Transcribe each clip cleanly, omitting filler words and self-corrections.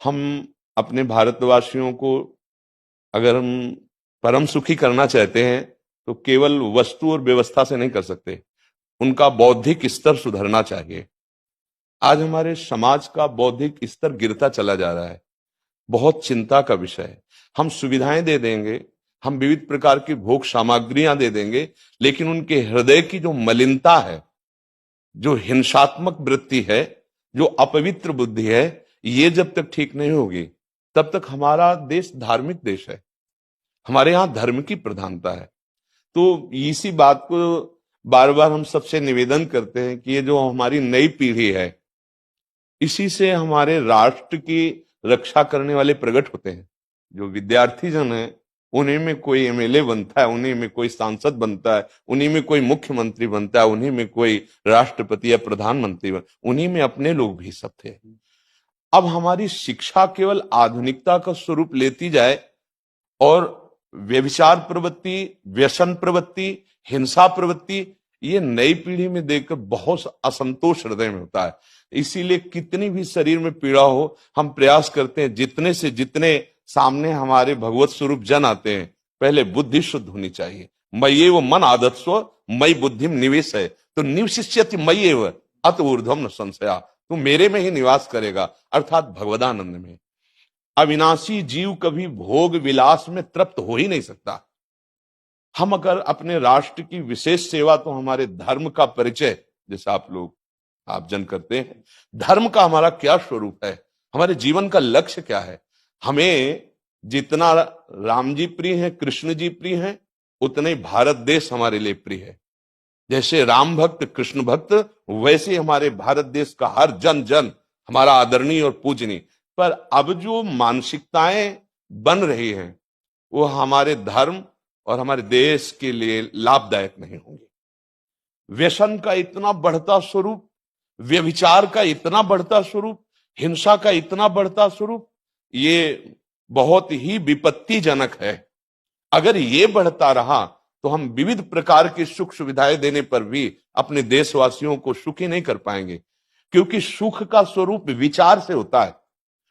हम अपने भारतवासियों को अगर हम परम सुखी करना चाहते हैं तो केवल वस्तु और व्यवस्था से नहीं कर सकते, उनका बौद्धिक स्तर सुधरना चाहिए। आज हमारे समाज का बौद्धिक स्तर गिरता चला जा रहा है, बहुत चिंता का विषय है। हम सुविधाएं दे देंगे, हम विविध प्रकार की भोग सामग्रियां दे देंगे, लेकिन उनके हृदय की जो मलिनता है, जो हिंसात्मक वृत्ति है, जो अपवित्र बुद्धि है, ये जब तक ठीक नहीं होगी तब तक हमारा देश धार्मिक देश है, हमारे यहां धर्म की प्रधानता है। तो इसी बात को बार बार हम सबसे निवेदन करते हैं कि ये जो हमारी नई पीढ़ी है, इसी से हमारे राष्ट्र की रक्षा करने वाले प्रकट होते हैं। जो विद्यार्थी जन है, उन्हीं में कोई एमएलए बनता है, उन्हीं में कोई सांसद बनता है, उन्हीं में कोई मुख्यमंत्री बनता है, उन्हीं में कोई राष्ट्रपति या प्रधानमंत्री उन्हीं में अपने लोग भी सब थे। अब हमारी शिक्षा केवल आधुनिकता का स्वरूप लेती जाए और व्यभिचार प्रवृत्ति, व्यसन प्रवृत्ति, हिंसा प्रवृत्ति, ये नई पीढ़ी में देखकर बहुत असंतोष हृदय में होता है। इसीलिए कितनी भी शरीर में पीड़ा हो, हम प्रयास करते हैं जितने से जितने सामने हमारे भगवत स्वरूप जन आते हैं, पहले बुद्धि शुद्ध होनी चाहिए। मय्ये वो मन आदत्स्व मयि बुद्धिम निवेश है, तो निवशिष्यति मय्येव अत ऊर्ध्वम न संशया, तू मेरे में ही निवास करेगा, अर्थात भगवदानंद में। अविनाशी जीव कभी भोग विलास में तृप्त हो ही नहीं सकता। हम अगर अपने राष्ट्र की विशेष सेवा, तो हमारे धर्म का परिचय, जैसे आप जन करते हैं, धर्म का हमारा क्या स्वरूप है, हमारे जीवन का लक्ष्य क्या है। हमें जितना राम जी प्रिय हैं, कृष्ण जी प्रिय हैं, उतने ही भारत देश हमारे लिए प्रिय है। जैसे राम भक्त, कृष्ण भक्त, वैसे हमारे भारत देश का हर जन जन हमारा आदरणीय और पूजनीय। पर अब जो मानसिकताएं बन रही हैं, वो हमारे धर्म और हमारे देश के लिए लाभदायक नहीं होंगे। व्यसन का इतना बढ़ता स्वरूप, व्यभिचार का इतना बढ़ता स्वरूप, हिंसा का इतना बढ़ता स्वरूप, ये बहुत ही विपत्तिजनक है। अगर ये बढ़ता रहा तो हम विविध प्रकार की सुख सुविधाएं देने पर भी अपने देशवासियों को सुखी नहीं कर पाएंगे, क्योंकि सुख का स्वरूप विचार से होता है।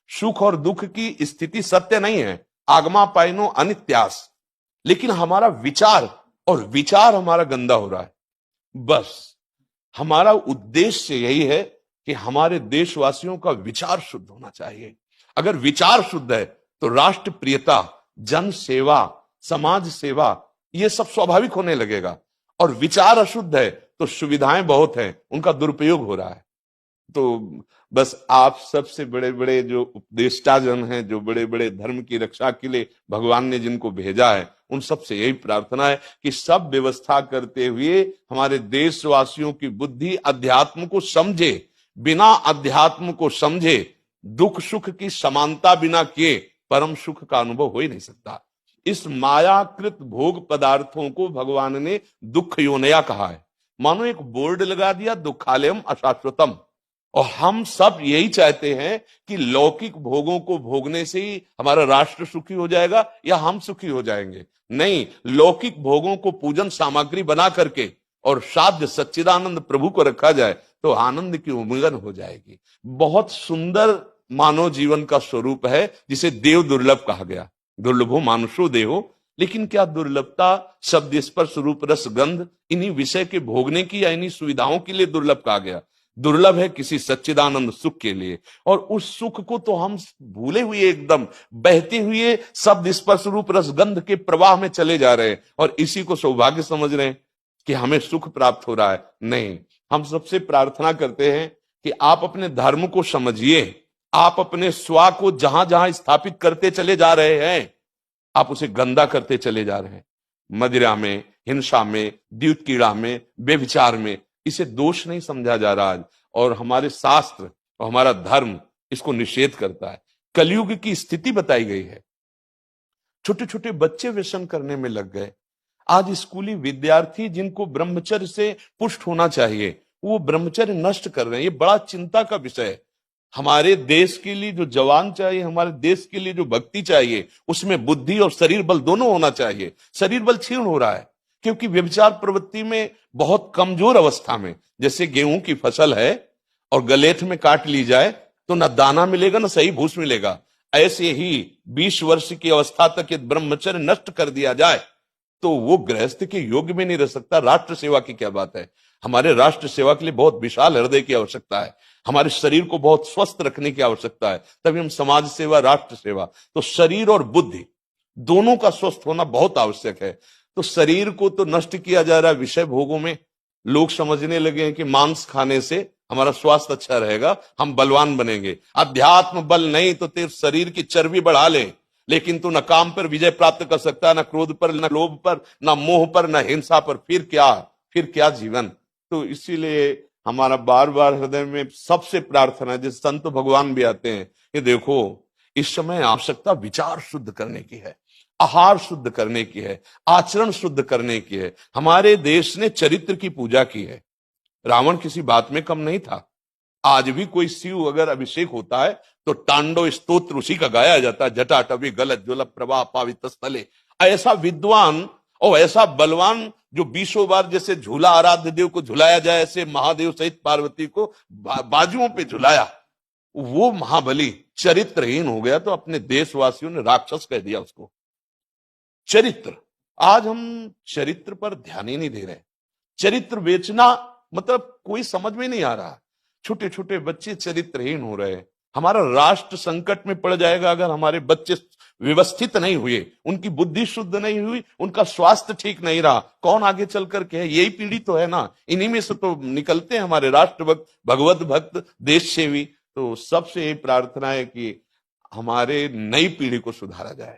सुख और दुख की स्थिति सत्य नहीं है, आगमा पाइनो अनित्यास, लेकिन हमारा विचार, और विचार हमारा गंदा हो रहा है। बस हमारा उद्देश्य यही है कि हमारे देशवासियों का विचार शुद्ध होना चाहिए। अगर विचार शुद्ध है तो राष्ट्र प्रियता, जन सेवा, समाज सेवा, ये सब स्वाभाविक होने लगेगा। और विचार अशुद्ध है तो सुविधाएं बहुत हैं, उनका दुरुपयोग हो रहा है। तो बस आप सबसे बड़े बड़े जो उपदेष्टा जन हैं, जो बड़े बड़े धर्म की रक्षा के लिए भगवान ने जिनको भेजा है, उन सबसे यही प्रार्थना है कि सब व्यवस्था करते हुए हमारे देशवासियों की बुद्धि अध्यात्म को समझे। बिना अध्यात्म को समझे दुख सुख की समानता बिना किए परम सुख का अनुभव हो ही नहीं सकता। इस मायाकृत भोग पदार्थों को भगवान ने दुख योनया कहा है। मानो एक बोर्ड लगा दिया, दुखालयम अशाश्वतम। और हम सब यही चाहते हैं कि लौकिक भोगों को भोगने से ही हमारा राष्ट्र सुखी हो जाएगा या हम सुखी हो जाएंगे। नहीं, लौकिक भोगों को पूजन सामग्री बना करके और साध्य सच्चिदानंद प्रभु को रखा जाए तो आनंद की उमंगन हो जाएगी। बहुत सुंदर मानव जीवन का स्वरूप है, जिसे देव दुर्लभ कहा गया। दुर्लभो मानुषो देहो, लेकिन क्या दुर्लभता शब्द स्पर्श रूप रस गंध इन्हीं विषय के भोगने की या इन्हीं सुविधाओं के लिए दुर्लभ कहा गया? दुर्लभ है किसी सच्चिदानंद सुख के लिए। और उस सुख को तो हम भूले हुए, एकदम बहते हुए शब्द स्पर्श रूप रस गंध के प्रवाह में चले जा रहे हैं और इसी को सौभाग्य समझ रहे हैं कि हमें सुख प्राप्त हो रहा है। नहीं, हम सबसे प्रार्थना करते हैं कि आप अपने धर्म को समझिए। आप अपने स्व को जहां जहां स्थापित करते चले जा रहे हैं, आप उसे गंदा करते चले जा रहे हैं। मदिरा में, हिंसा में, द्यूत कीड़ा में, बेविचार में, इसे दोष नहीं समझा जा रहा आज। और हमारे शास्त्र और हमारा धर्म इसको निषेध करता है। कलयुग की स्थिति बताई गई है। छोटे छोटे बच्चे व्यसन करने में लग गए। आज स्कूली विद्यार्थी जिनको ब्रह्मचर्य से पुष्ट होना चाहिए, वो ब्रह्मचर्य नष्ट कर रहे हैं। ये बड़ा चिंता का विषय है। हमारे देश के लिए जो जवान चाहिए, हमारे देश के लिए जो भक्ति चाहिए, उसमें बुद्धि और शरीर बल दोनों होना चाहिए। शरीर बल क्षीण हो रहा है क्योंकि व्यभिचार प्रवृत्ति में बहुत कमजोर अवस्था में, जैसे गेहूं की फसल है और गलेठ में काट ली जाए तो न दाना मिलेगा न सही भूस मिलेगा। ऐसे ही 20 वर्ष की अवस्था तक यदि ब्रह्मचर्य नष्ट कर दिया जाए तो वो गृहस्थ के योग्य में नहीं रह सकता। राष्ट्र सेवा की क्या बात है। हमारे राष्ट्र सेवा के लिए बहुत विशाल हृदय की आवश्यकता है, हमारे शरीर को बहुत स्वस्थ रखने की आवश्यकता है, तभी हम समाज सेवा, राष्ट्र सेवा। तो शरीर और बुद्धि दोनों का स्वस्थ होना बहुत आवश्यक है। तो शरीर को तो नष्ट किया जा रहा है विषय भोगों में। लोग समझने लगे हैं कि मांस खाने से हमारा स्वास्थ्य अच्छा रहेगा, हम बलवान बनेंगे। अध्यात्म बल नहीं तो तेरे शरीर की चर्बी बढ़ा ले, लेकिन तू न काम पर विजय प्राप्त कर सकता, न क्रोध पर, न लोभ पर, न मोह पर, न हिंसा पर। फिर क्या जीवन। तो इसीलिए हमारा बार बार हृदय में सबसे प्रार्थना है, जिस संत भगवान भी आते हैं, कि देखो इस समय आवश्यकता विचार शुद्ध करने की है, आहार शुद्ध करने की है, आचरण शुद्ध करने की है। हमारे देश ने चरित्र की पूजा की है। रावण किसी बात में कम नहीं था। आज भी कोई शिव अगर अभिषेक होता है तो तांडव स्तोत्र उसी का गाया जाता है, जटाटवी गलत ज्वल प्रवाह पावित स्थले। ऐसा विद्वान और ऐसा बलवान जो 20 बार जैसे झूला आराध्य देव को झुलाया जाए, ऐसे महादेव सहित पार्वती को बाजुओं पे झुलाया, वो महाबली चरित्रहीन हो गया तो अपने देशवासियों ने राक्षस कह दिया उसको। चरित्र, आज हम चरित्र पर ध्यान ही नहीं दे रहे। चरित्र बेचना मतलब कोई समझ में नहीं आ रहा। छोटे छोटे बच्चे चरित्रहीन हो रहे हैं। हमारा राष्ट्र संकट में पड़ जाएगा अगर हमारे बच्चे व्यवस्थित नहीं हुए, उनकी बुद्धि शुद्ध नहीं हुई, उनका स्वास्थ्य ठीक नहीं रहा। कौन आगे चल करके है? यही पीढ़ी तो है ना, इन्हीं में से तो निकलते हैं हमारे राष्ट्र भक्त, भगवत भक्त, देश सेवी। तो सबसे यही प्रार्थना है कि हमारे नई पीढ़ी को सुधारा जाए।